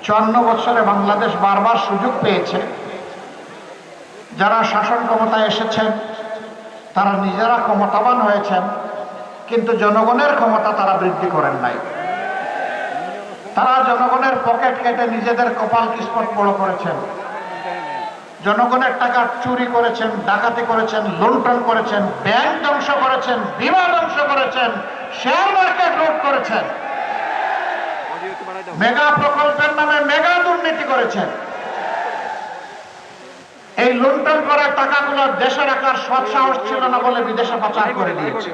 54 বছরে বাংলাদেশ বারবার সুযোগ পেয়েছে। যারা শাসন ক্ষমতায় এসেছেন তারা নিজেরা ক্ষমতাবান হয়েছেন, কিন্তু জনগণের ক্ষমতা তারা বৃদ্ধি করেন নাই। তারা জনগণের পকেট কেটে নিজেদের কপাল কিসমত বড় করেছেন। জনগণের টাকা চুরি করেছেন, ডাকাতি করেছেন, লুণ্ঠন করেছেন, ব্যাংক ধ্বংস করেছেন, বিমা ধ্বংস করেছেন, শেয়ার মার্কেট লুট করেছেন, মেগা প্রকল্পের নামে মেগা দুর্নীতি করেছেন। এই লুণ্ঠন করা টাকাগুলো দেশে রাখার সৎ সাহস ছিল না বলে বিদেশে পাচার করে দিয়েছে,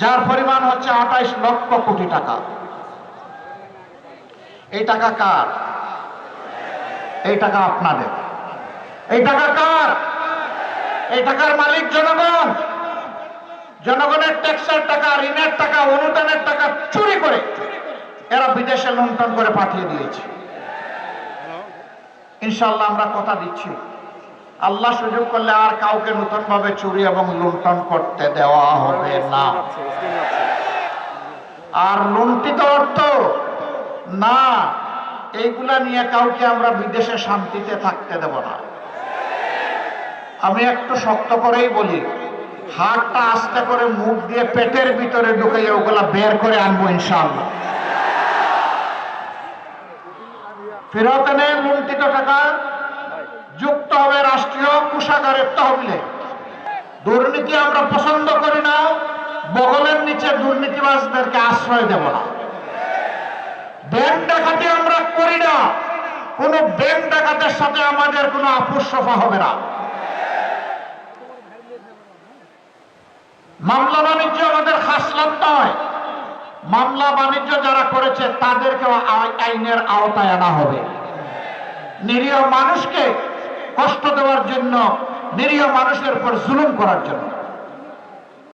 যার পরিমাণ হচ্ছে 28 লক্ষ কোটি টাকা। এই টাকা কার? এই টাকা আপনাদের। এই টাকা কার? এই টাকার মালিক জনগণ। জনগণের ট্যাক্সের টাকা, ঋণের টাকা, অনুদানের টাকা চুরি করে এরা বিদেশে লুণ্ঠন করে পাঠিয়ে দিয়েছে। ইনশাআল্লাহ আমরা কথা দিচ্ছি, আল্লাহ সুযোগ করলে আর কাউকে নতুন ভাবে চুরি এবং লুণ্ঠন করতে দেওয়া হবে না। আর লুণ্ঠিত অর্থ না, এইগুলা নিয়ে কাউকে আমরা বিদেশে শান্তিতে থাকতে দেব না। আমি একটু শক্ত করেই বলি, হাতটা আস্তে করে মুখ দিয়ে পেটের ভিতরে ঢুকে ওগুলা বের করে আনবো ইনশাআল্লাহ। ফেরত এনে লুণ্ঠিত টাকা যুক্ত হবে রাষ্ট্রীয় কোষাগারের তহবিলে। দুর্নীতি আমরা পছন্দ করি না, বগলের নিচে দুর্নীতিবাজদেরকে আশ্রয় দেব না। ব্যাংক ডাকাতি আমরা করি না, কোন ব্যাংক ডাকাতের সাথে আমাদের কোনো আপোষ সফা হবে না। মামলা বাণিজ্য আমাদের খাসলত নয়, মামলা বাণিজ্য যারা করেছে তাদেরকেও আইনের আওতায় আনা হবে। নিরীহ মানুষকে কষ্ট দেওয়ার জন্য, নিরীহ মানুষের উপর জুলুম করার জন্য